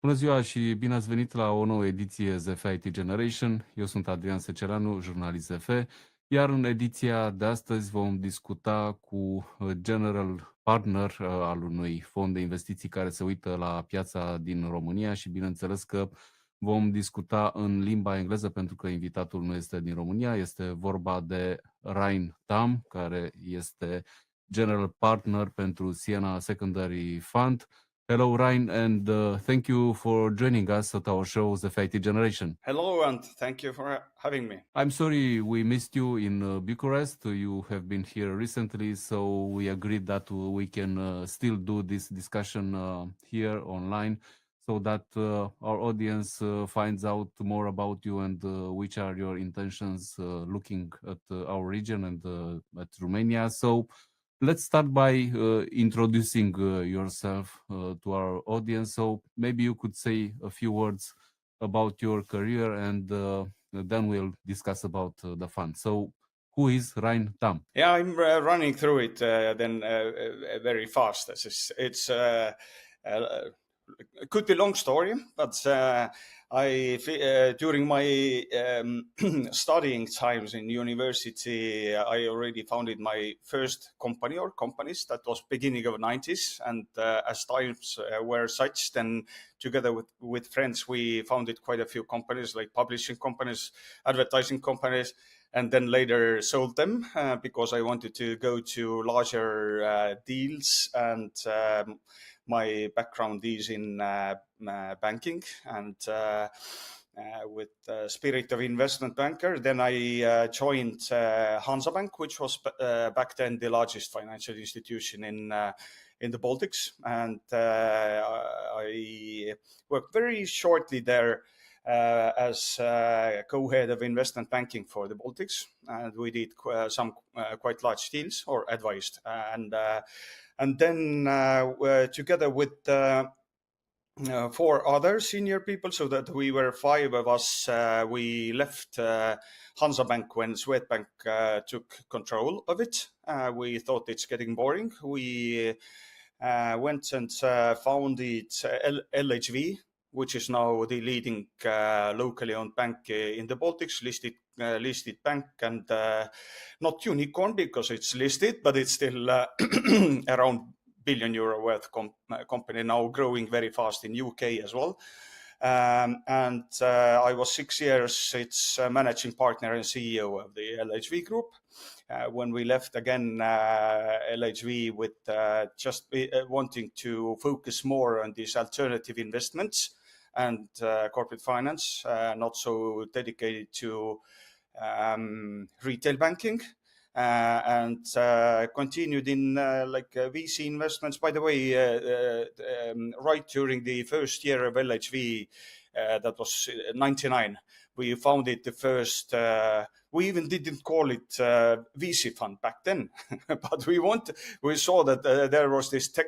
Bună ziua și bine ați venit la o nouă ediție ZF IT Generation. Eu sunt Adrian Seceranu, jurnalist ZF, iar în ediția de astăzi vom discuta cu general partner al unui fond de investiții care se uită la piața din România și bineînțeles că vom discuta în limba engleză pentru că invitatul nu este din România. Este vorba de Rain Tamm, care este general partner pentru Siena Secondary Fund. Hello, Rain, and thank you for joining us at our show, The Fighty Generation. Hello, and thank you for having me. I'm sorry we missed you in Bucharest. You have been here recently, so we agreed that we can still do this discussion here online so that our audience finds out more about you and which are your intentions looking at our region and at Romania. So let's start by introducing yourself to our audience. So maybe you could say a few words about your career and then we'll discuss about the fund. So who is Rain Tamm? Yeah, I'm running through it very fast. It's could be a long story, but during my studying times in university, I already founded my first company or companies. That was beginning of 90s, and as times were such, then together with friends, we founded quite a few companies, like publishing companies, advertising companies, and then later sold them because I wanted to go to larger deals, and my background is in banking, and with spirit of investment banker, then I joined Hansabank, which was back then the largest financial institution in the Baltics, and I worked very shortly there as co-head of investment banking for the Baltics, and we did some quite large deals, or advised, and then together with four other senior people, so that we were five of us, we left Hansabank when Swedbank took control of it. We thought it's getting boring. We went and founded LHV, which is now the leading locally owned bank in the Baltics, listed bank, and not unicorn because it's listed, but it's still around billion euro worth company, now growing very fast in UK as well. And I was 6 years its managing partner and CEO of the LHV group. When we left again LHV with just wanting to focus more on these alternative investments and corporate finance, not so dedicated to retail banking, and continued in VC investments. By the way, right during the first year of LHV, that was 99, we founded the first, we even didn't call it VC fund back then, but we saw that there was this tech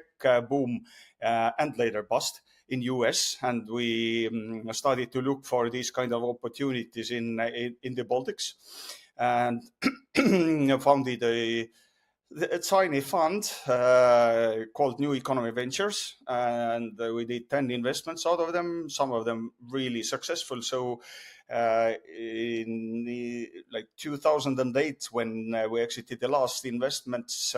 boom and later bust in US, and we started to look for these kind of opportunities in the Baltics, and founded a tiny fund called New Economy Ventures, and we did 10 investments out of them, some of them really successful. So in 2008, when we exited the last investments,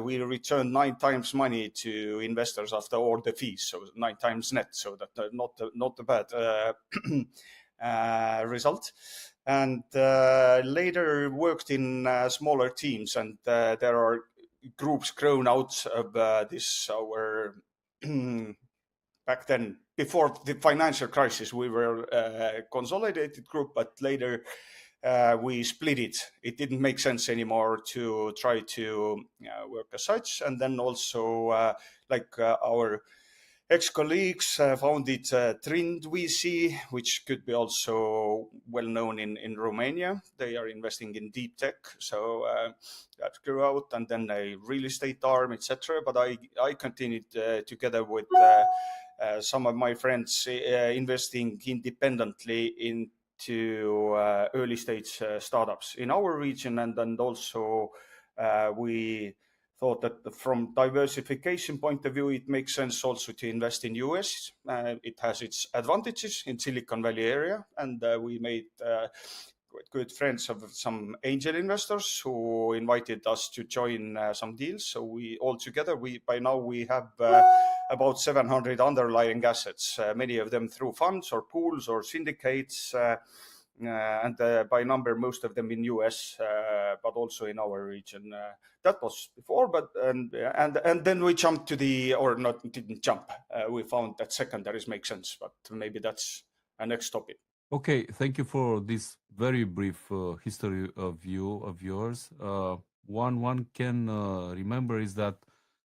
we returned 9 times money to investors after all the fees, so 9 times net, so that not a bad result. And later worked in smaller teams, and there are groups grown out of this, our back then, before the financial crisis, we were a consolidated group, but later we split it. It didn't make sense anymore to try to work as such. And then also our ex-colleagues founded Trind VC, which could be also well known in Romania. They are investing in deep tech, so that grew out, and then a real estate arm, etc. But I continued together with some of my friends investing independently into early stage startups in our region, and then also we thought that from diversification point of view, it makes sense also to invest in US. It has its advantages in Silicon Valley area, and we made good friends of some angel investors who invited us to join some deals. So we all together, by now we have about 700 underlying assets, many of them through funds or pools or syndicates, and by number, most of them in US, but also in our region. That was before, but and then we jumped to didn't jump. We found that secondaries make sense, but maybe that's a next topic. Okay, thank you for this very brief history of yours. One can remember is that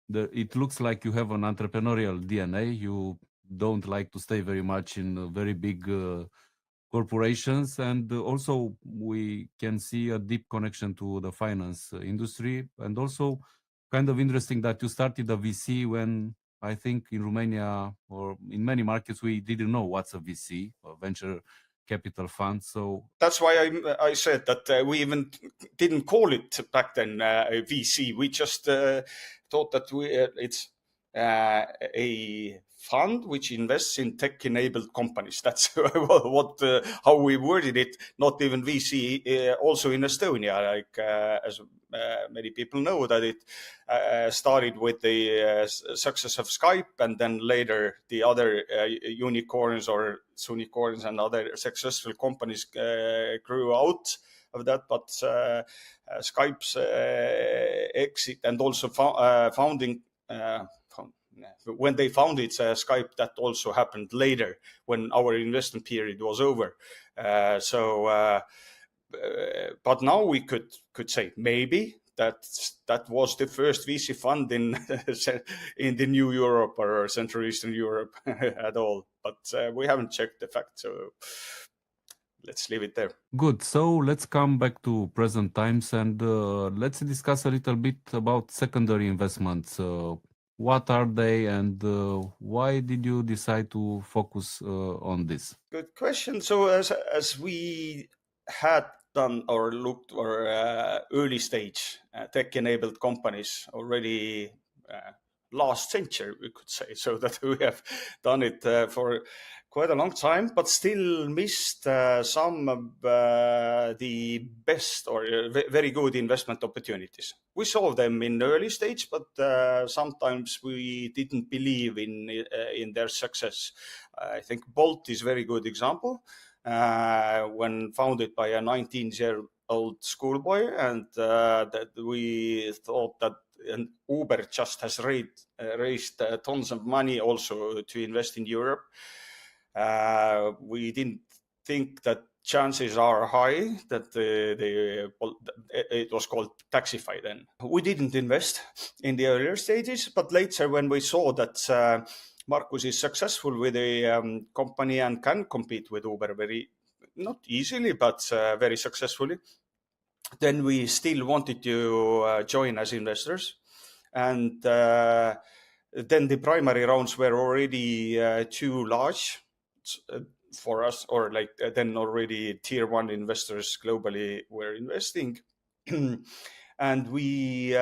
it looks like you have an entrepreneurial DNA. You don't like to stay very much in very big corporations, and also we can see a deep connection to the finance industry, and also kind of interesting that you started a VC when I think in Romania or in many markets we didn't know what's a VC, a venture capital fund. So that's why I said that we even didn't call it back then a VC. We just thought that it's a fund which invests in tech-enabled companies. That's how we worded it. Not even VC. Also in Estonia, like as many people know, that it started with the success of Skype, and then later the other unicorns and other successful companies grew out of that. But Skype's exit and also founding. When they founded Skype, that also happened later when our investment period was over. But now we could say maybe that was the first VC fund in the New Europe or Central Eastern Europe at all. But we haven't checked the fact, so let's leave it there. Good. So let's come back to present times and let's discuss a little bit about secondary investments. What are they, and why did you decide to focus on this? Good question. So as we had done or looked or early stage tech-enabled companies already last century, we could say, so that we have done it for quite a long time, but still missed some of the best or very good investment opportunities. We saw them in early stage, but sometimes we didn't believe in their success. I think Bolt is a very good example. When founded by a 19-year-old schoolboy, and that we thought that Uber just has raised tons of money also to invest in Europe. We didn't think that chances are high that it was called Taxify then. We didn't invest in the earlier stages, but later when we saw that Markus is successful with a company and can compete with Uber not easily, but very successfully, then we still wanted to join as investors. And then the primary rounds were already too large for us, or like then already tier one investors globally were investing. And we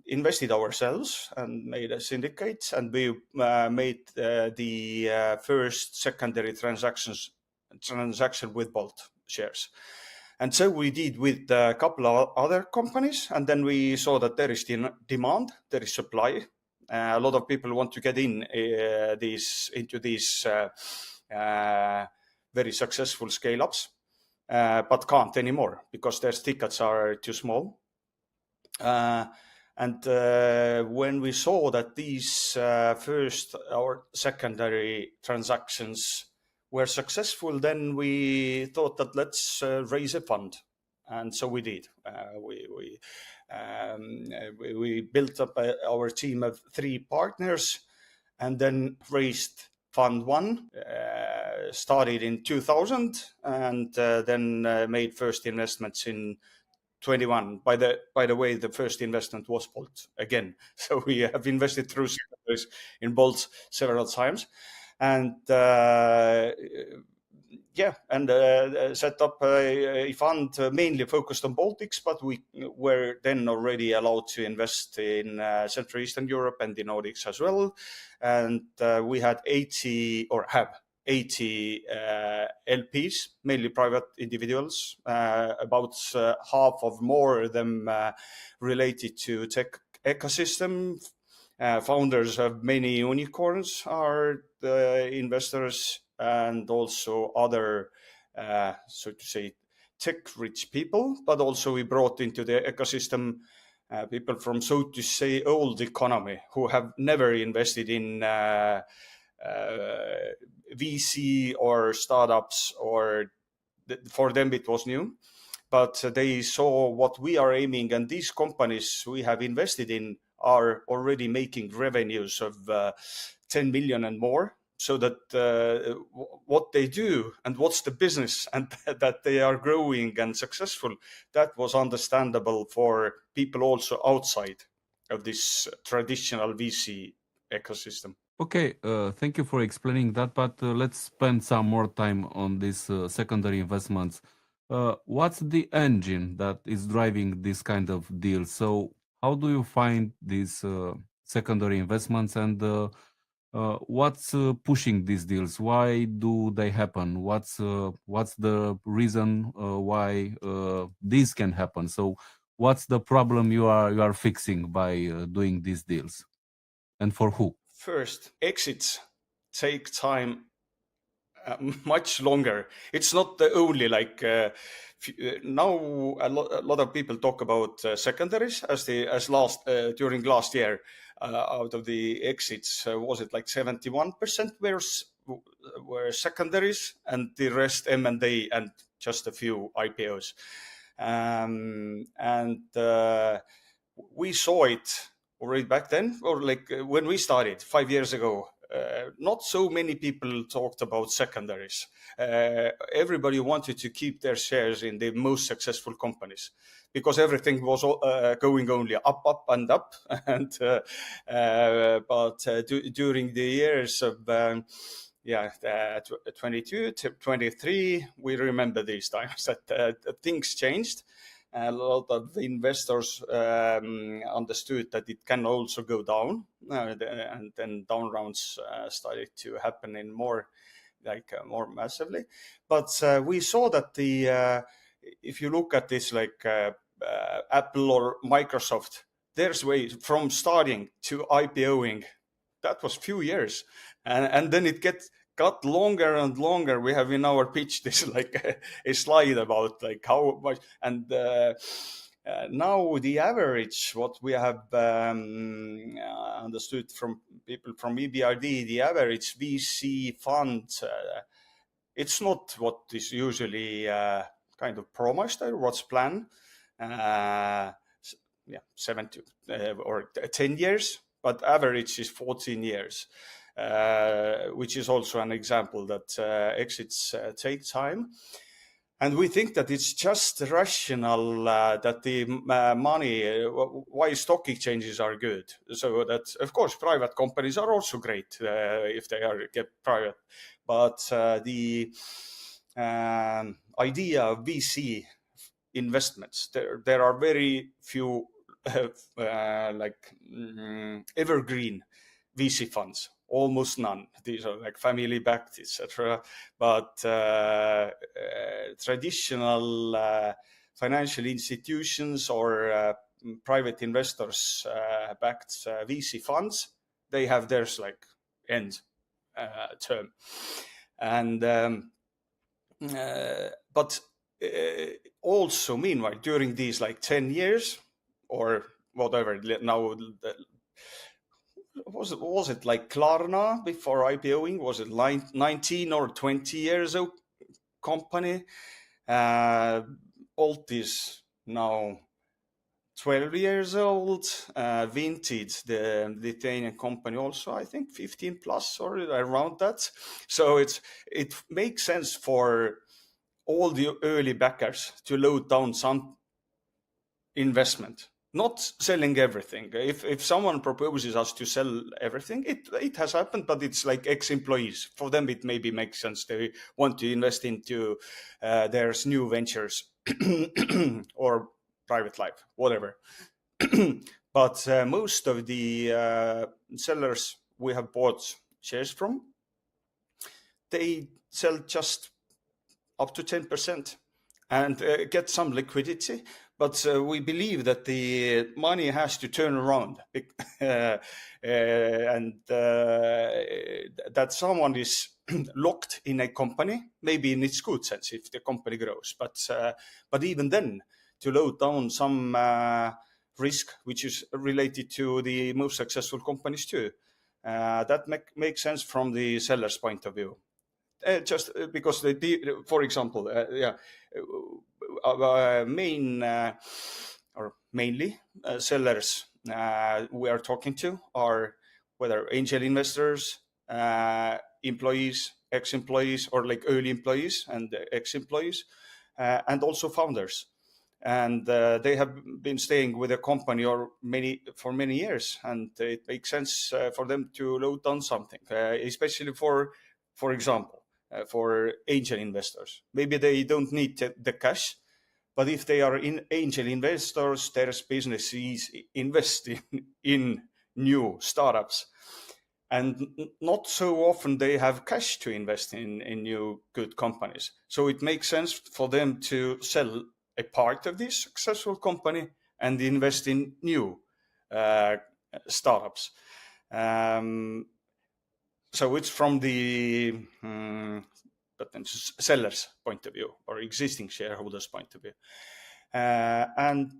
invested ourselves and made a syndicate, and we made the first secondary transaction with Bolt shares. And so we did with a couple of other companies, and then we saw that there is demand, there is supply. A lot of people want to get into these very successful scale-ups, but can't anymore because their tickets are too small. And when we saw that these first or secondary transactions were successful, then we thought that let's raise a fund, and so we did. We built up our team of 3 partners, and then raised Fund 1. Started in 2000, and then made first investments in 21. By the way, the first investment was Bolt again. So we have invested through secondaries in Bolt several times. And set up a fund mainly focused on Baltics, but we were then already allowed to invest in Central Eastern Europe and the Nordics as well. And we had 80 LPs, mainly private individuals, about half of more of them related to tech ecosystem. Founders of many unicorns are the investors, and also other, so to say, tech-rich people. But also we brought into the ecosystem people from, so to say, old economy who have never invested in VC or startups, or for them it was new. But they saw what we are aiming, and these companies we have invested in are already making revenues of 10 million and more. So that what they do and what's the business, and that they are growing and successful, that was understandable for people also outside of this traditional VC ecosystem. Okay, thank you for explaining that, but let's spend some more time on these secondary investments. What's the engine that is driving this kind of deal? So how do you find these secondary investments, and what's pushing these deals? Why do they happen? What's the reason why these can happen? So what's the problem you are fixing by doing these deals, and for who? First, exits take time, much longer. It's not the only now a lot of people talk about secondaries during last year. Out of the exits, was it like 71% were secondaries, and the rest M&A and just a few IPOs. We saw it already back then, or when we started 5 years ago. Not so many people talked about secondaries. Everybody wanted to keep their shares in the most successful companies, because everything was going only up and up. And during the years of 22 to 23, we remember these times that things changed. A lot of investors understood that it can also go down, and then down rounds started to happen in more massively. But we saw that if you look at this, Apple or Microsoft, there's way from starting to IPOing, that was few years, and then it got longer and longer. We have in our pitch this a slide about how much, and now the average, what we have understood from people from EBRD, the average VC fund, it's not what is usually kind of promised or what's planned. 7 to or 10 years, but average is 14 years. Which is also an example that exits take time. And we think that it's just rational that the money, why stock exchanges are good. So that, of course, private companies are also great if they are kept private. But the idea of VC investments, there are very few evergreen VC funds. Almost none. These are family backed, etc. But traditional financial institutions or private investors backed VC funds, they have theirs end term. And but also meanwhile, during these 10 years or whatever, now was it like Klarna before IPOing? Was it 19 or 20 years old company? Bolt is now 12 years old. Vintage, the Lithuanian company, also I think 15 plus or around that. So it makes sense for all the early backers to load down some investment not selling everything. If someone proposes us to sell everything, it has happened, but it's like ex-employees. For them, it maybe makes sense. They want to invest into their new ventures or private life, whatever. But most of the sellers we have bought shares from, they sell just up to 10% and get some liquidity. But we believe that the money has to turn around and that someone is locked in a company, maybe in its good sense if the company grows. But even then, to load down some risk, which is related to the most successful companies too, that makes sense from the seller's point of view. Just because for example, our main or mainly sellers we are talking to are whether angel investors, employees, ex-employees, or like early employees and ex-employees, and also founders. And they have been staying with a company for many years, and it makes sense for them to load down something, especially for example, for angel investors. Maybe they don't need the cash, but if they are angel investors, their business is investing in new startups. And not so often they have cash to invest in new good companies. So it makes sense for them to sell a part of this successful company and invest in new startups. So it's from the seller's point of view or existing shareholders' point of view. And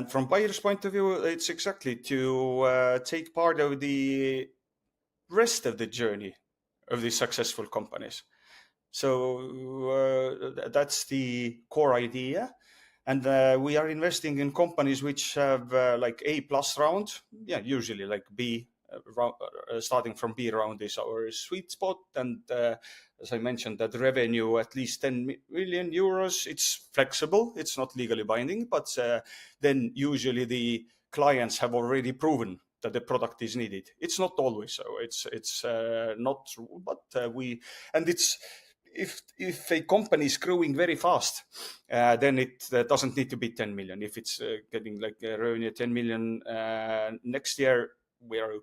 from buyer's point of view, it's exactly to take part of the rest of the journey of the successful companies. So that's the core idea. And we are investing in companies which have like A+ round, usually like B, starting from B round is our sweet spot. And as I mentioned, that revenue at least 10 million euros. It's flexible, it's not legally binding, but then usually the clients have already proven that the product is needed. It's not always so. It's not true, but it's. If a company is growing very fast, then it doesn't need to be 10 million. If it's getting like revenue 10 million next year, we are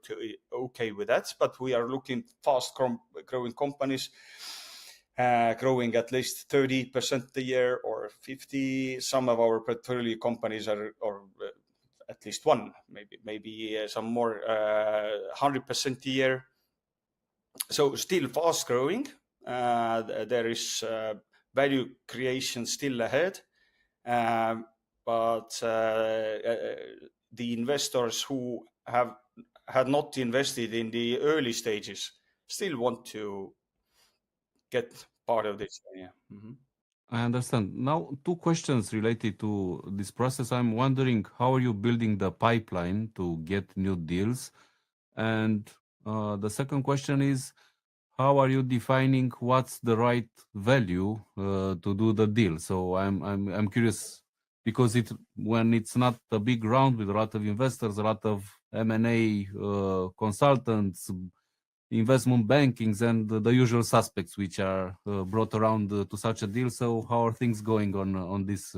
okay with that. But we are looking fast growing companies, growing at least 30% a year or 50%. Some of our portfolio companies are, or at least one, maybe some more, 100% a year. So still fast growing. There is value creation still ahead, but the investors who had not invested in the early stages still want to get part of this. I understand. Now, two questions related to this process. I'm wondering, how are you building the pipeline to get new deals? And the second question is, how are you defining what's the right value to do the deal? So I'm curious, because when it's not a big round with a lot of investors, a lot of M&A consultants, investment bankings, and the usual suspects which are brought around to such a deal. So how are things going on this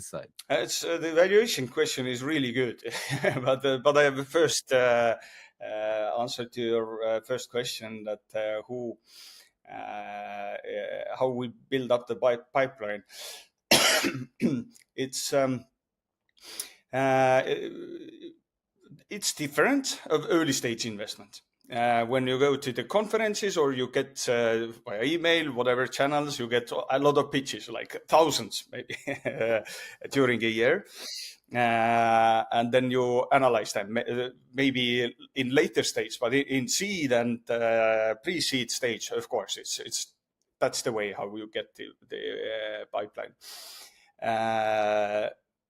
side? It's the valuation question is really good, but I have a first answer to your first question, that how we build up the pipeline. It's different of early stage investment. When you go to the conferences or you get via email, whatever channels, you get a lot of pitches, like thousands maybe during a year. And then you analyze them, maybe in later stage, but in seed and pre-seed stage, of course, that's the way how you get the pipeline.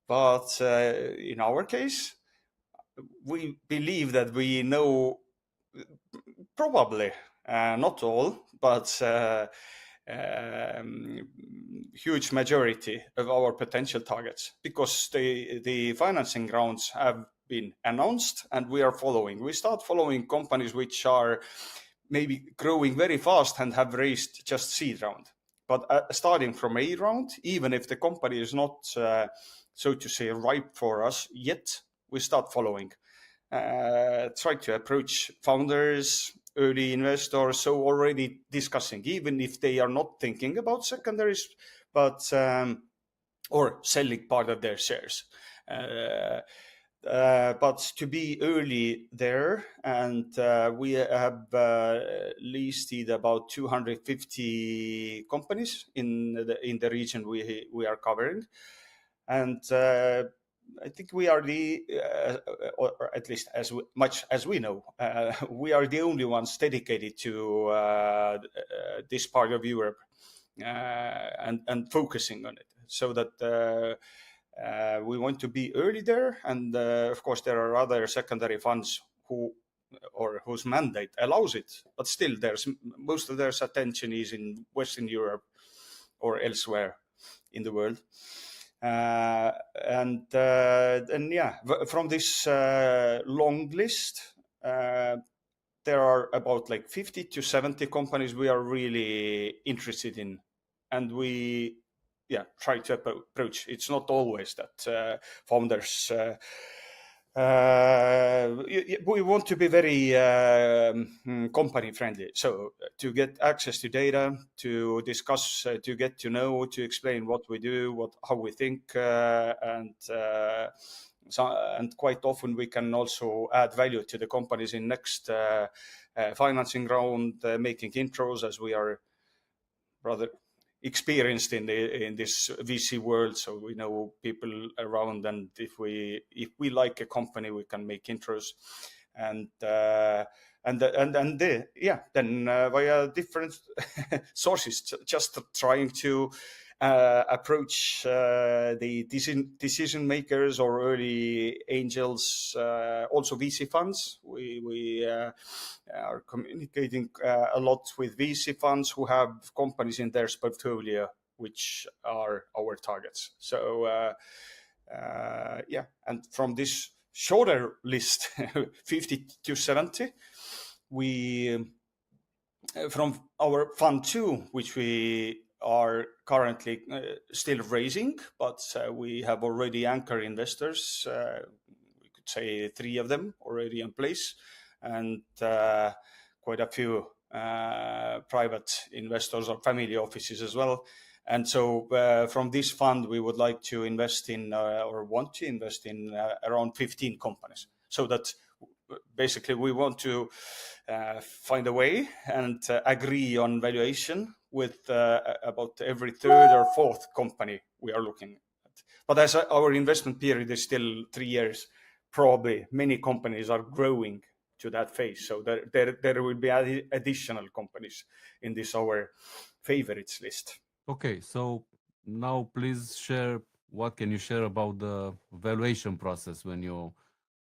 But in our case, we believe that we know probably not all, but huge majority of our potential targets, because the financing rounds have been announced and we are following. We start following companies which are maybe growing very fast and have raised just seed round. But starting from A round, even if the company is not, so to say, ripe for us yet, we start following. Try to approach founders, early investors, so already discussing, even if they are not thinking about secondaries, but or selling part of their shares. But to be early there, and we have listed about 250 companies in the region we are covering, and I think we are or at least as much as we know, we are the only ones dedicated to this part of Europe and focusing on it, so that we want to be early there. And of course, there are other secondary funds whose mandate allows it, but still, there's most of their attention is in Western Europe or elsewhere in the world. And yeah, from this long list, there are about like 50 to 70 companies we are really interested in, and we try to approach. It's not always that founders. We want to be very company friendly. So to get access to data, to discuss, to get to know, to explain what we do, how we think, and quite often we can also add value to the companies in next financing round, making intros, as we are rather experienced in this VC world, so we know people around, and if we like a company, we can make intros, and then via different sources, just trying to approach the decision makers or early angels, also VC funds. We are communicating a lot with VC funds who have companies in their portfolio which are our targets. So and from this shorter list, 50 to 70, we from our fund 2, which we are currently still raising, but we have already anchor investors, we could say 3 of them already in place, and quite a few private investors or family offices as well. And so from this fund, we would like to invest in or want to invest in around 15 companies. So that basically we want to find a way and agree on valuation with about every 3rd or 4th company we are looking at. But as our investment period is still 3 years, probably many companies are growing to that phase. So there will be additional companies in this our favorites list. Okay, so now please share, what can you share about the valuation process when you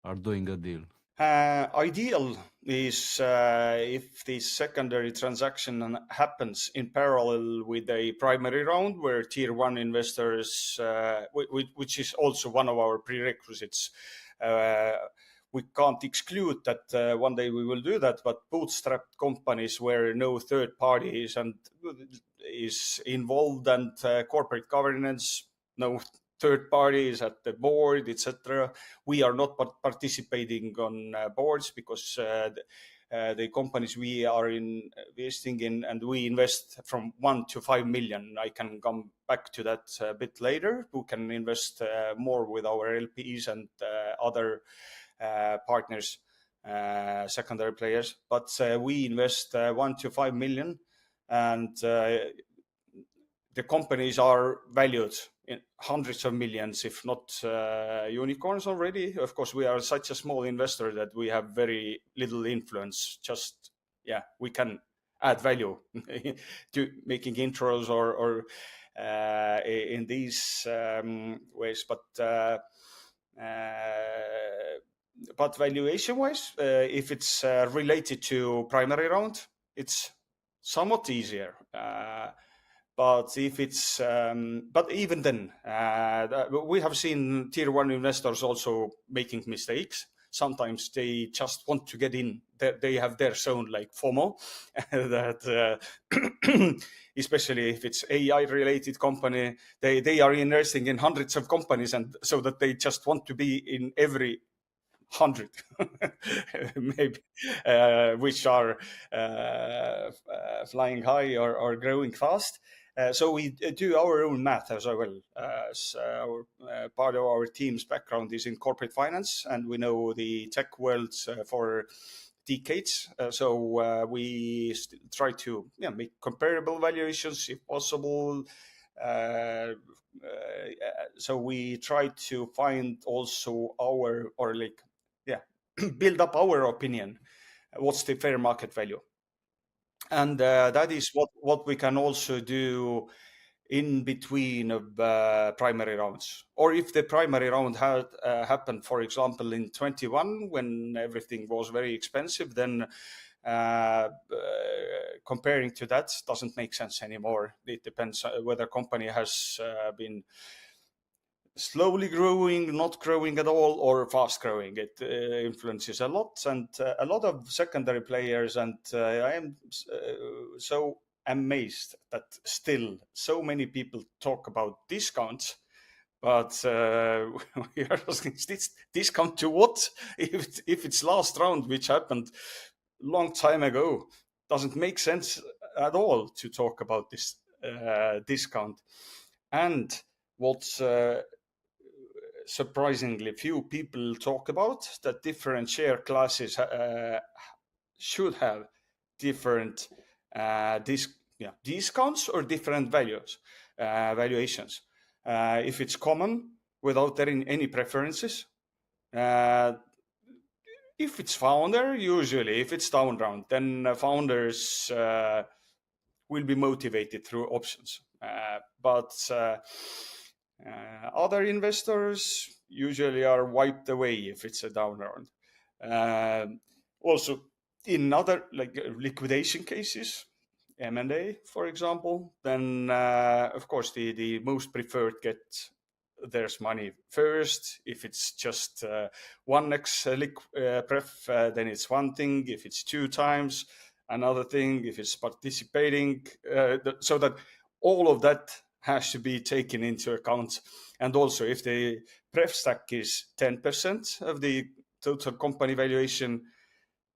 are doing a deal? Ideal is if the secondary transaction happens in parallel with a primary round where tier 1 investors, which is also one of our prerequisites. We can't exclude that one day we will do that, but bootstrapped companies where no third party is involved, and corporate governance, no third parties at the board, etc. We are not participating on boards because the companies we are investing in, and we invest from 1 to 5 million. I can come back to that a bit later. We can invest more with our LPs and other partners, secondary players. But we invest 1 to 5 million, and the companies are valued in hundreds of millions, if not unicorns already. Of course, we are such a small investor that we have very little influence. Just, we can add value to making intros or in these ways. But valuation-wise, if it's related to primary round, it's somewhat easier. But if it's, but even then, we have seen tier one investors also making mistakes. Sometimes they just want to get in. They have their zone, like FOMO, that especially if it's AI-related company, they are investing in hundreds of companies, and so that they just want to be in every 100 maybe, which are flying high or growing fast. So we do our own math as well. Part of our team's background is in corporate finance, and we know the tech world for decades. So we try to make comparable valuations if possible. So we try to find also build up our opinion. What's the fair market value? And that is what we can also do in between of primary rounds. Or if the primary round had happened, for example, in 21, when everything was very expensive, then comparing to that doesn't make sense anymore. It depends whether company has been slowly growing, not growing at all, or fast growing. It influences a lot, and a lot of secondary players. And I am so amazed that still so many people talk about discounts, but we are asking, discount to what? If it's last round, which happened long time ago, doesn't make sense at all to talk about this discount. And what's surprisingly few people talk about, that different share classes should have different discounts or different valuations. If it's common without any preferences. If it's founder, usually, if it's down round, then founders will be motivated through options. But other investors usually are wiped away if it's a down round. Also, in other like liquidation cases, M&A, for example, then of course the most preferred get there's money first. If it's just 1x pref, then it's one thing. If it's 2 times, another thing. If it's participating, so that all of that has to be taken into account. And also, if the pref stack is 10% of the total company valuation,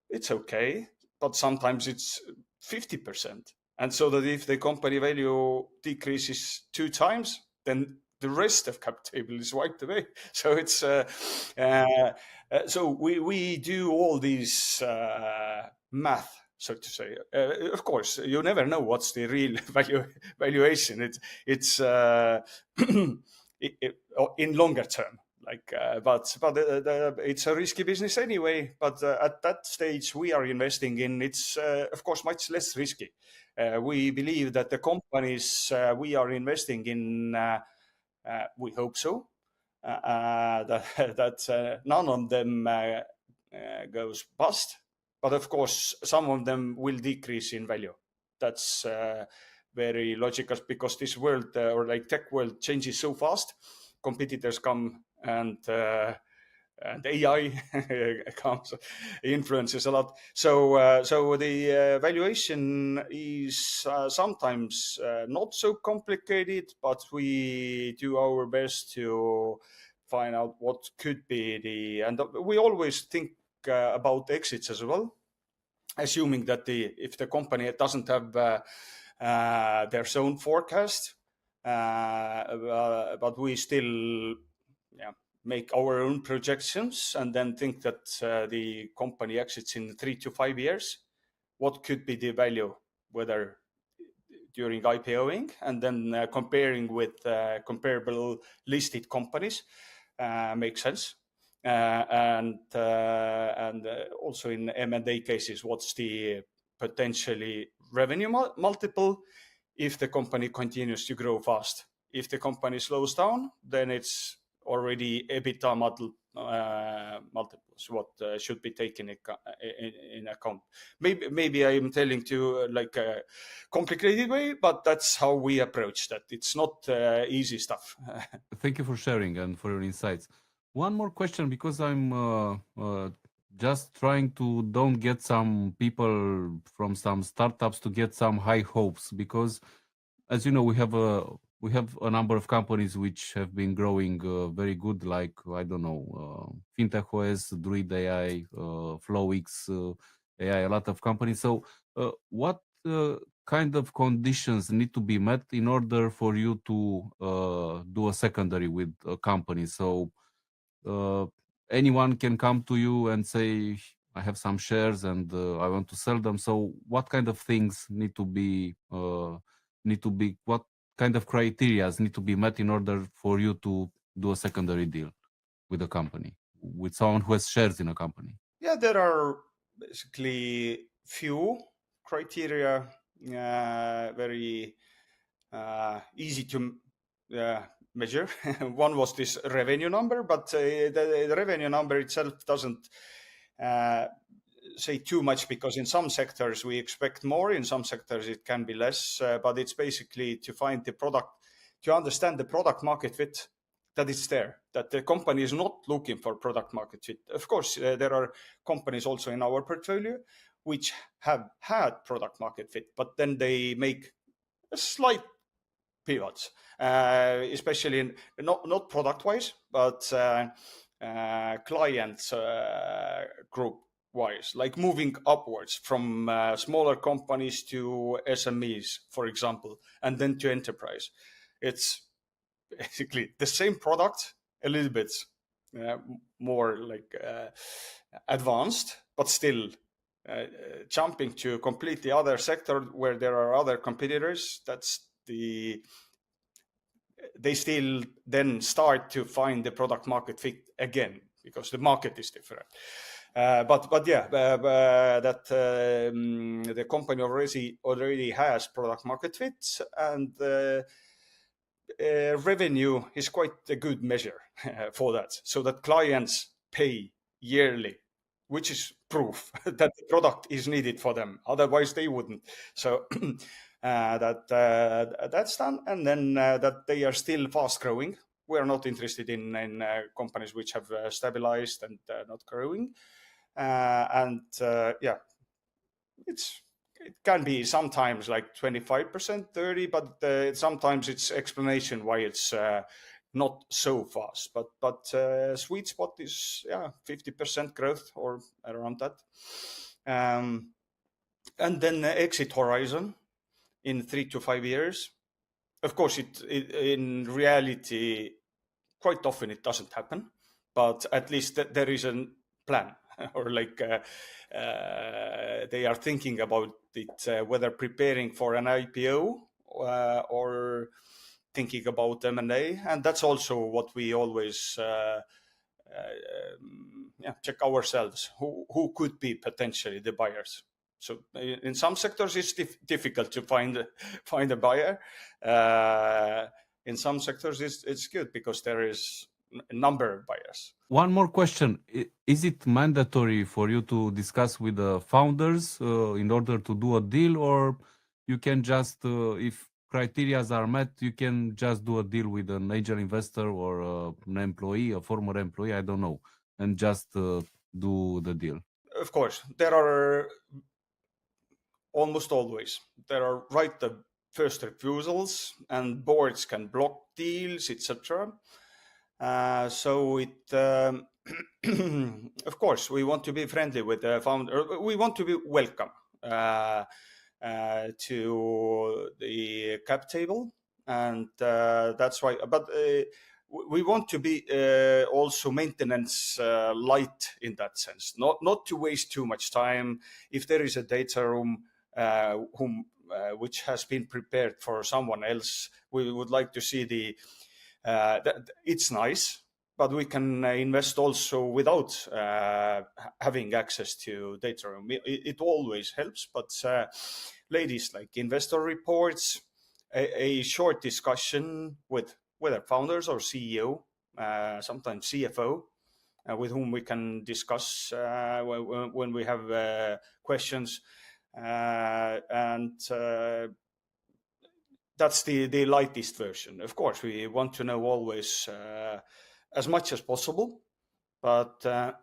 it's okay. But sometimes it's 50%. And so that if the company value decreases 2 times, then the rest of cap table is wiped away. So it's so we do all these math, so to say. Of course, you never know what's the real valuation. It's in longer term. But it's a risky business anyway. But at that stage we are investing in, it's of course much less risky. We believe that the companies we are investing in, we hope so, that none of them goes bust. But of course, some of them will decrease in value. That's very logical, because this world or like tech world changes so fast. Competitors come, and AI comes, influences a lot. So the valuation is sometimes not so complicated, but we do our best to find out what could be and we always think about exits as well, assuming that if the company doesn't have their own forecast, but we still make our own projections and then think that the company exits in 3 to 5 years. What could be the value, whether during IPOing, and then comparing with comparable listed companies makes sense. And also in M&A cases, what's the potentially revenue multiple if the company continues to grow fast? If the company slows down, then it's already EBITDA multiples, what should be taken in account. Maybe I'm telling to you like a complicated way, but that's how we approach that. It's not easy stuff. Thank you for sharing and for your insights. One more question, because I'm just trying to don't get some people from some startups to get some high hopes, because as you know, we have a number of companies which have been growing very good, like I don't know, FinTech OS, Druid AI, FlowX AI, a lot of companies. So what kind of conditions need to be met in order for you to do a secondary with a company? So anyone can come to you and say, I have some shares and I want to sell them. So what kind of things need to be what kind of criteria need to be met in order for you to do a secondary deal with a company, with someone who has shares in a company? Yeah, there are basically few criteria, very easy to measure. One was this revenue number, but the revenue number itself doesn't say too much, because in some sectors we expect more, in some sectors it can be less, but it's basically to find the product, to understand the product market fit, that it's there, that the company is not looking for product market fit. Of course, there are companies also in our portfolio which have had product market fit, but then they make a slight pivots, especially in not product wise, but client group wise, like moving upwards from smaller companies to SMEs, for example, and then to enterprise. It's basically the same product, a little bit more like advanced, but still jumping to a completely other sector where there are other competitors. They still then start to find the product market fit again, because the market is different. But yeah, that the company already has product market fit, and revenue is quite a good measure for that, so that clients pay yearly, which is proof that the product is needed for them. Otherwise, they wouldn't. So that's done, and then that they are still fast growing. We are not interested in companies which have stabilized and not growing. Yeah, it can be sometimes like 25%, 30%, but sometimes it's explanation why it's not so fast. But sweet spot is 50% growth or around that. And then exit horizon in 3 to 5 years. Of course, it in reality quite often it doesn't happen, but at least there is a plan, or like they are thinking about it, whether preparing for an IPO or thinking about M&A, and that's also what we always check ourselves, who could be potentially the buyers. So in some sectors it's difficult to find a buyer. In some sectors it's good because there is a number of buyers. One more question. Is it mandatory for you to discuss with the founders in order to do a deal, or you can just, if criteria are met, you can just do a deal with an angel investor or an employee, a former employee, I don't know, and just do the deal? Of course, there are almost always right of first refusals, and boards can block deals, etc. So it, of course, we want to be friendly with the founder. We want to be welcome to the cap table, and that's why. But we want to be also maintenance light in that sense, not to waste too much time. If there is a data room which has been prepared for someone else, we would like to see it's nice, but we can invest also without having access to data room. It always helps, but ladies, like investor reports, a short discussion with whether founders or CEO sometimes CFO, with whom we can discuss when we have questions. And that's the lightest version. Of course, we want to know always as much as possible, but yeah,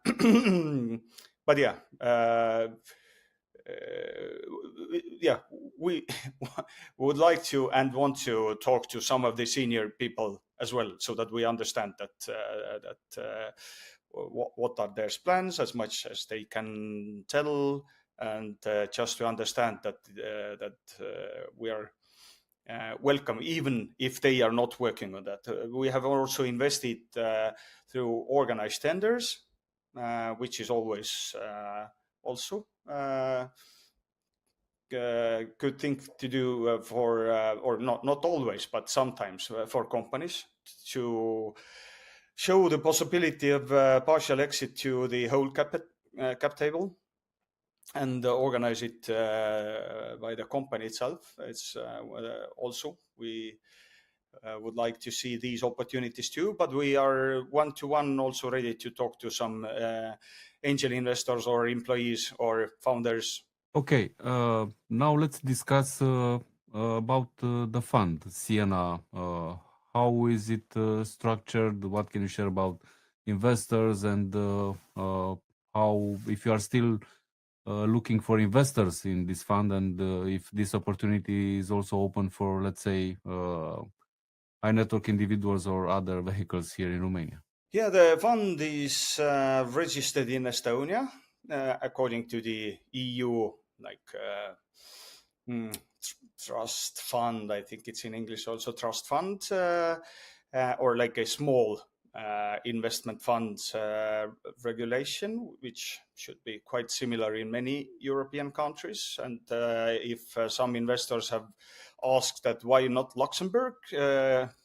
we would like to and want to talk to some of the senior people as well, so that we understand that what are their plans as much as they can tell, and just to understand that we are welcome, even if they are not working on that. We have also invested through organized tenders, which is always also good thing to do for, or not always, but sometimes for companies to show the possibility of partial exit to the whole cap table, and organize it by the company itself. It's also, we would like to see these opportunities too, but we are one-to-one also ready to talk to some angel investors or employees or founders. Okay, now let's discuss about the fund, Siena. How is it structured? What can you share about investors, and how, if you are still looking for investors in this fund, and if this opportunity is also open for, let's say, high network individuals or other vehicles here in Romania? Yeah, the fund is registered in Estonia according to the EU, trust fund. I think it's in English also trust fund, or like a small investment fund regulation, which should be quite similar in many European countries. And if some investors have asked that why not Luxembourg,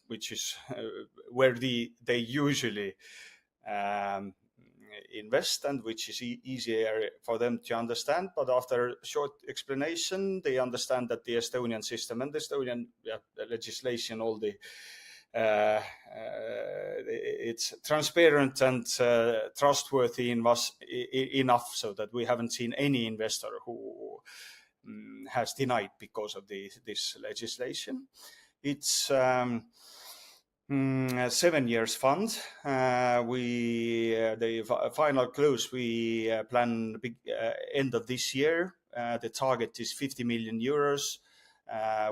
which is where they usually invest, and which is easier for them to understand. But after short explanation, they understand that the Estonian system and the Estonian legislation, all the it's transparent and trustworthy enough, so that we haven't seen any investor who has denied because of this legislation. It's 7 years fund. The final close we plan end of this year. The target is 50 million euros.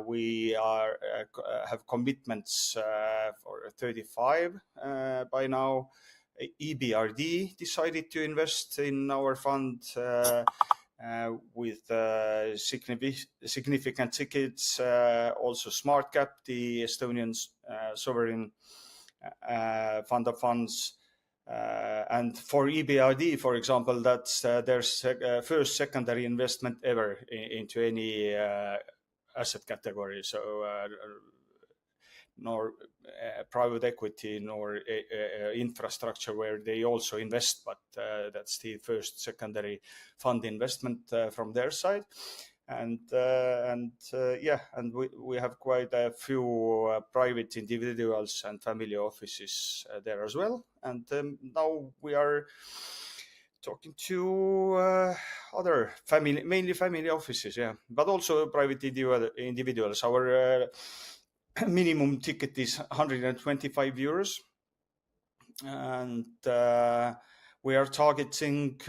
We have commitments for 35 by now. EBRD decided to invest in our fund with significant tickets. Also SmartCap, the Estonian sovereign fund of funds. And for EBRD, for example, that's their first secondary investment ever into any asset category. So nor private equity nor infrastructure, where they also invest, but that's the first secondary fund investment from their side. And we have quite a few private individuals and family offices there as well. And now we are talking to other mainly family offices, but also private individuals. Our minimum ticket is 125 euros, and we are targeting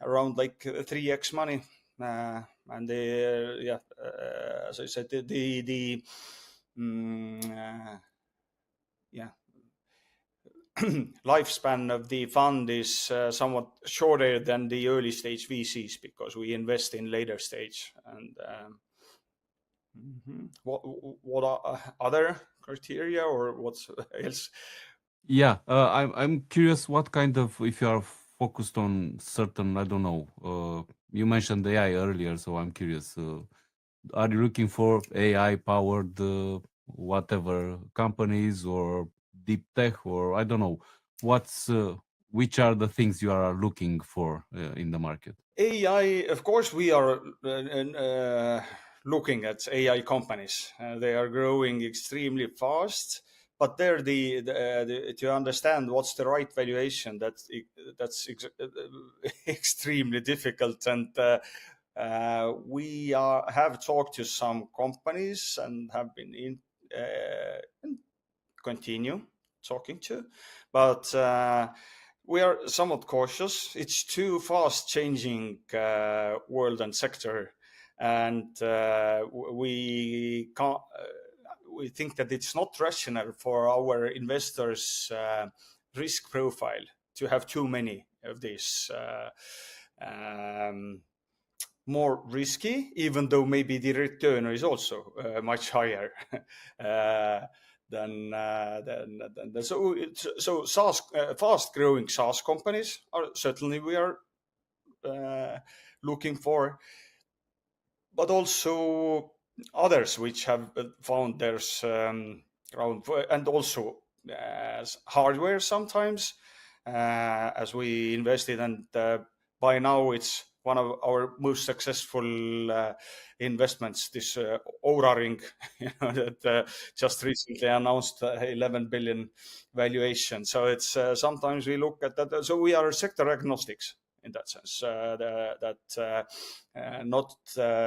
around 3x money. And as I said, the lifespan of the fund is somewhat shorter than the early stage VCs, because we invest in later stage. And what are other criteria, or what's else? Yeah, I'm curious what kind of, if you are focused on certain, I don't know, you mentioned AI earlier, so I'm curious, are you looking for AI powered whatever companies, or deep tech, or I don't know, which are the things you are looking for in the market? AI, of course, we are looking at AI companies. They are growing extremely fast, but there to understand what's the right valuation, that's extremely difficult. And we have talked to some companies and have been and continue talking to, but we are somewhat cautious. It's too fast changing world and sector, and we can't. We think that it's not rational for our investors' risk profile to have too many of these. More risky, even though maybe the return is also much higher than so SaaS, fast-growing SaaS companies are certainly we are looking for, but also others which have found theirs around, and also hardware sometimes, as we invested, and by now it's one of our most successful investments, this Aura Ring, that just recently announced 11 billion valuation. So it's sometimes we look at that. So we are sector agnostics in that sense, not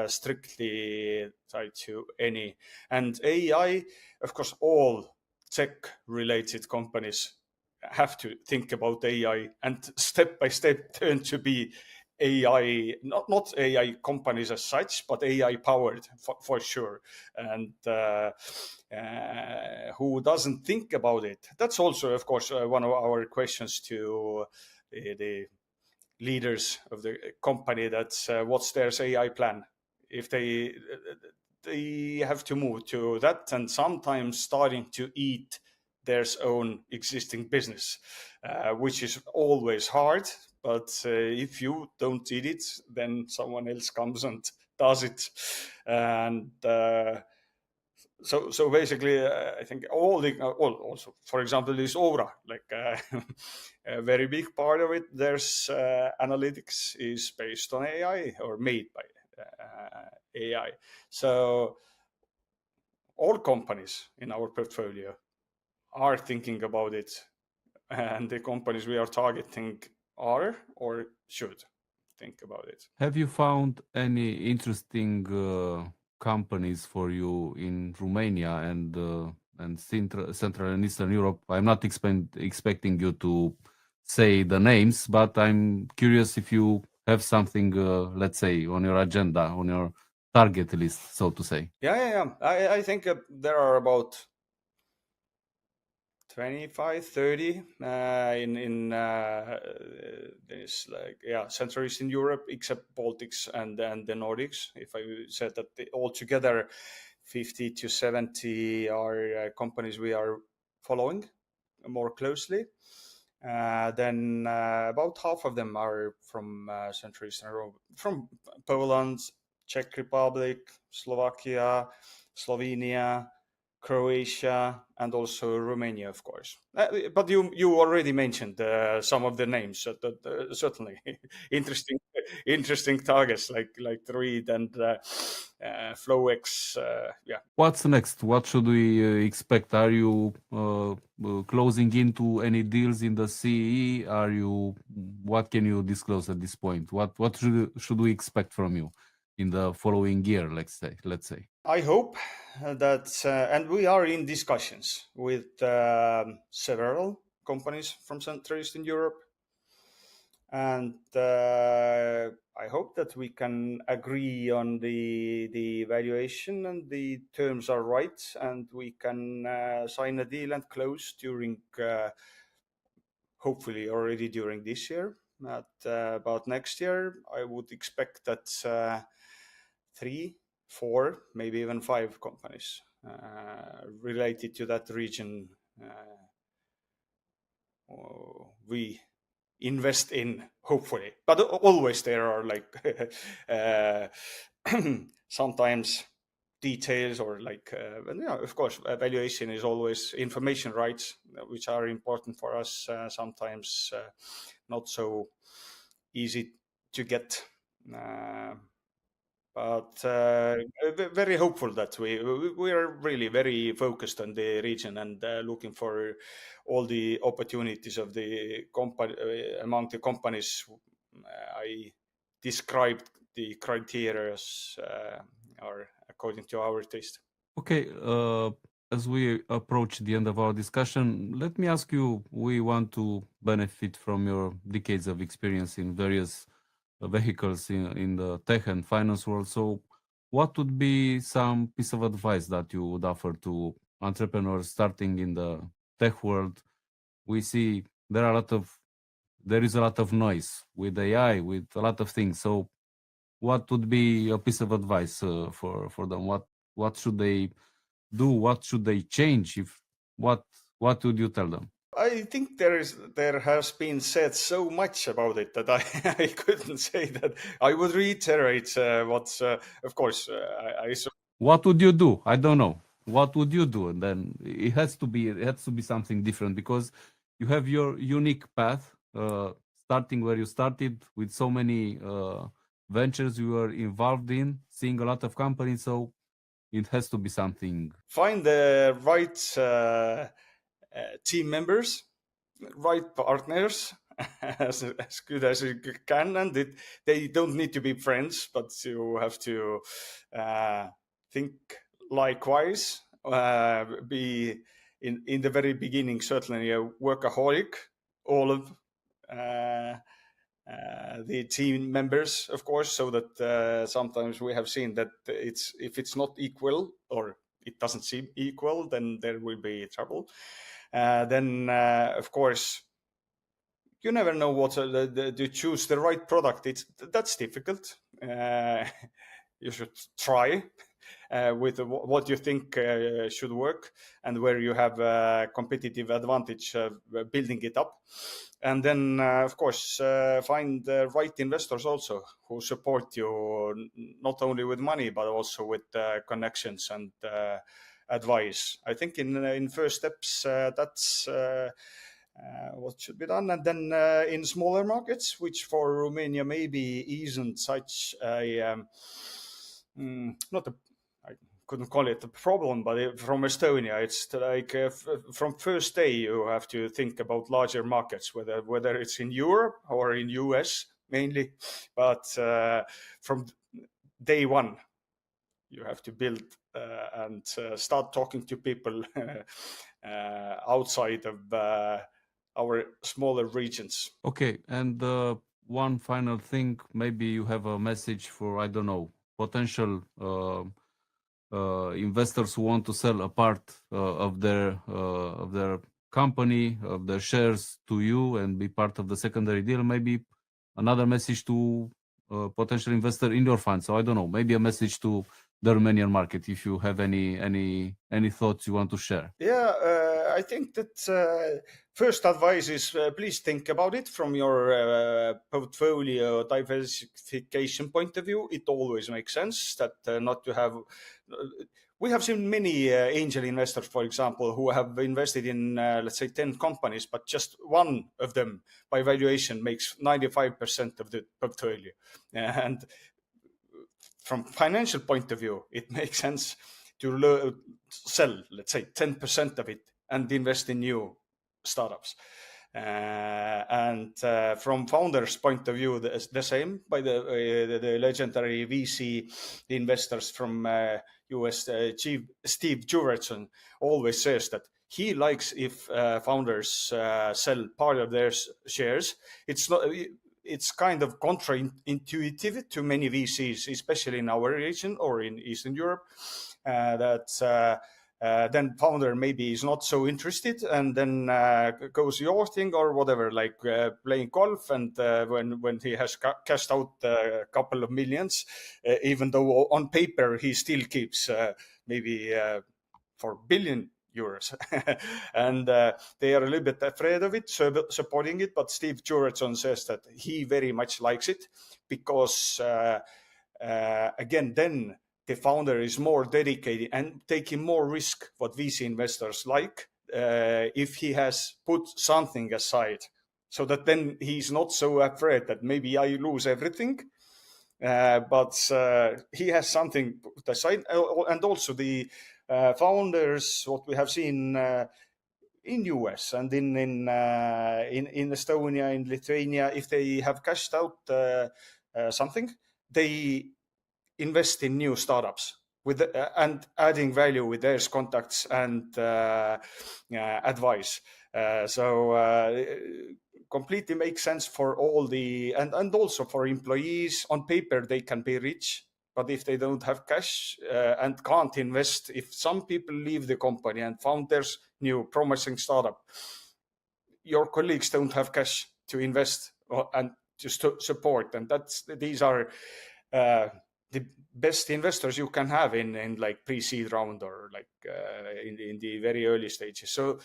strictly tied to any. And AI, of course, all tech-related companies have to think about AI and step by step turn to be AI, not AI companies as such, but AI powered for sure. And who doesn't think about it? That's also, of course, one of our questions to the leaders of the company. That's what's their AI plan. If they have to move to that, and sometimes starting to eat their own existing business, which is always hard. But if you don't eat it, then someone else comes and does it. And so basically, I think also, for example, this Aura, like a very big part of it, there's analytics is based on AI or made by AI. So all companies in our portfolio are thinking about it, and the companies we are targeting are or should think about it. Have you found any interesting companies for you in Romania and Central and Eastern Europe? I'm not expecting you to say the names, but I'm curious if you have something, let's say, on your agenda, on your target list, so to say. Yeah. I think there are about 25, 30 in this, like, Central Eastern Europe, except Baltics and the Nordics. If I said that altogether 50 to 70 are companies we are following more closely. Then about half of them are from Central Eastern Europe, from Poland, Czech Republic, Slovakia, Slovenia, Croatia, and also Romania, of course. But you already mentioned some of the names. Certainly interesting targets like Reed and Flowx. What's next? What should we expect? Are you closing into any deals in the CEE? What can you disclose at this point? What should we expect from you in the following year? Let's say. I hope that, and we are in discussions with several companies from Central Eastern Europe, and I hope that we can agree on the valuation and the terms are right, and we can sign a deal and close during, hopefully already during this year. About next year, I would expect that 3, 4, maybe even 5 companies related to that region we invest in, hopefully. But always there are like sometimes details or like, of course, valuation is always information rights, which are important for us, sometimes not so easy to get. but very hopeful that we are really very focused on the region and looking for all the opportunities of the company among the companies I described. The criteria are according to our taste. Okay, as we approach the end of our discussion, let me ask you, we want to benefit from your decades of experience in various vehicles in the tech and finance world. So what would be some piece of advice that you would offer to entrepreneurs starting in the tech world? We see there is a lot of noise with AI, with a lot of things. So what would be a piece of advice for them? What should they do? What should they change? What would you tell them? I think there has been said so much about it that I couldn't say that. I would reiterate what's of course What would you do? I don't know. What would you do? And then it has to be something different because you have your unique path, starting where you started with so many ventures you were involved in, seeing a lot of companies. So it has to be something. find the right team members, right partners, as good as you can, and they don't need to be friends, but you have to think likewise. Be in the very beginning certainly a workaholic, all of the team members, of course, so that sometimes we have seen that if it's not equal or it doesn't seem equal, then there will be trouble. Then, of course, you never know what to choose the right product. That's difficult. You should try with what you think should work and where you have a competitive advantage building it up. And then, of course, find the right investors also who support you not only with money, but also with connections and advice. I think in first steps, that's what should be done. And then in smaller markets, which for Romania maybe isn't such a, not a, I couldn't call it a problem, but from Estonia, it's like from first day you have to think about larger markets, whether it's in Europe or in US mainly, but from day one you have to build and start talking to people outside of our smaller regions. Okay, and one final thing, maybe you have a message for, I don't know, potential investors who want to sell a part of their company, of their shares to you and be part of the secondary deal. Maybe another message to a potential investor in your fund. So I don't know, maybe a message to the Romanian market, if you have any thoughts you want to share. Yeah, I think that first advice is please think about it from your portfolio diversification point of view. It always makes sense that not to have. We have seen many angel investors, for example, who have invested in, let's say, 10 companies, but just one of them by valuation makes 95% of the portfolio. And from financial point of view, it makes sense to sell, let's say, 10% of it and invest in new startups. And from founders' point of view, the same by the legendary VC investors from US, Steve Jurvetson always says that he likes if founders sell part of their shares. It's kind of counterintuitive to many VCs, especially in our region or in Eastern Europe, that then founder maybe is not so interested and then goes yachting or whatever, like playing golf. And when he has cashed out a couple of millions, even though on paper he still keeps maybe for billion euros. And they are a little bit afraid of it, supporting it. But Steve Jurvetson says that he very much likes it because, again, then the founder is more dedicated and taking more risk, what VC investors like, if he has put something aside, so that then he's not so afraid that maybe I lose everything. but he has something to say. And also the founders, what we have seen in US and in Estonia, in Lithuania, if they have cashed out something, they invest in new startups with and adding value with their contacts and advice. Completely makes sense for all the and also for employees. On paper they can be rich, but if they don't have cash and can't invest, if some people leave the company and founders new promising startup, your colleagues don't have cash to invest and to support, and these are the best investors you can have in like pre-seed round or like in the very early stages. So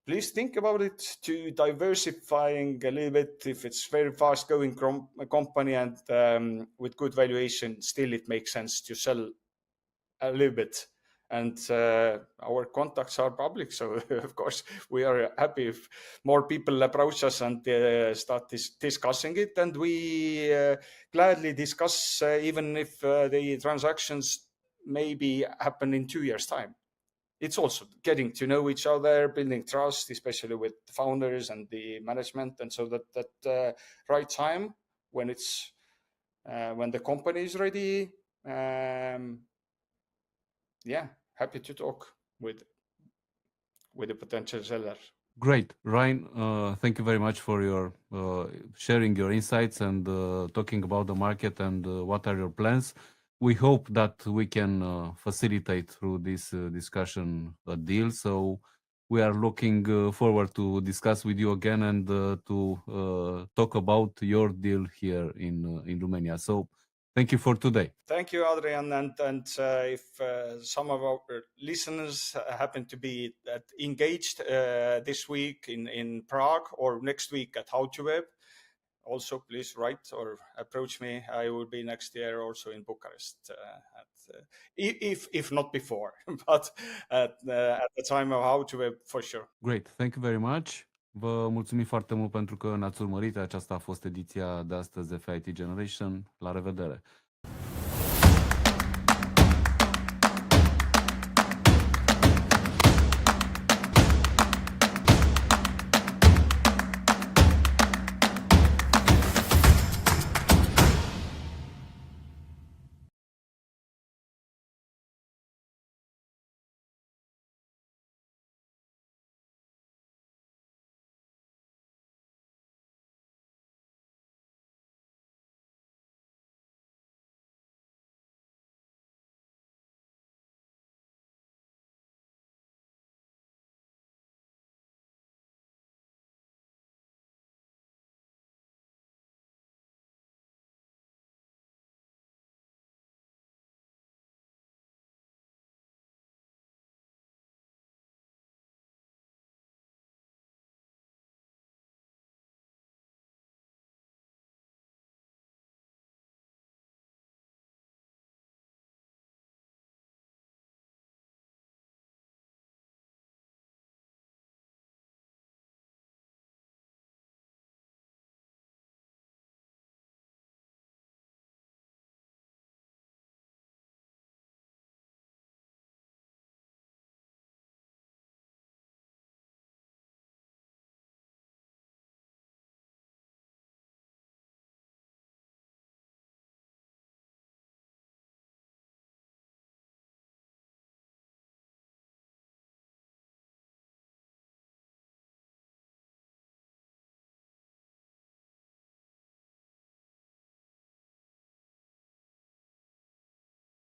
please think about it to diversifying a little bit. If it's very fast going company and with good valuation, still it makes sense to sell a little bit. And our contacts are public, so of course we are happy if more people approach us and start discussing it, and we gladly discuss even if the transactions maybe happen in 2 years' time. It's also getting to know each other, building trust, especially with the founders and the management, and so that right time when it's when the company is ready. Happy to talk with the potential seller. Great, Ryan. Thank you very much for your sharing your insights and talking about the market and what are your plans. We hope that we can facilitate through this discussion a deal. So we are looking forward to discuss with you again and to talk about your deal here in Romania. So thank you for today. Thank you, Adrian. And if some of our listeners happen to be engaged this week in Prague or next week at How to Web, also please write or approach me. I will be next year also in Bucharest, if not before, but at the time of How to Web for sure. Great, thank you very much. Vă mulțumim foarte mult pentru că ne-ați urmărit. Aceasta a fost ediția de astăzi de FIT Generation. La revedere!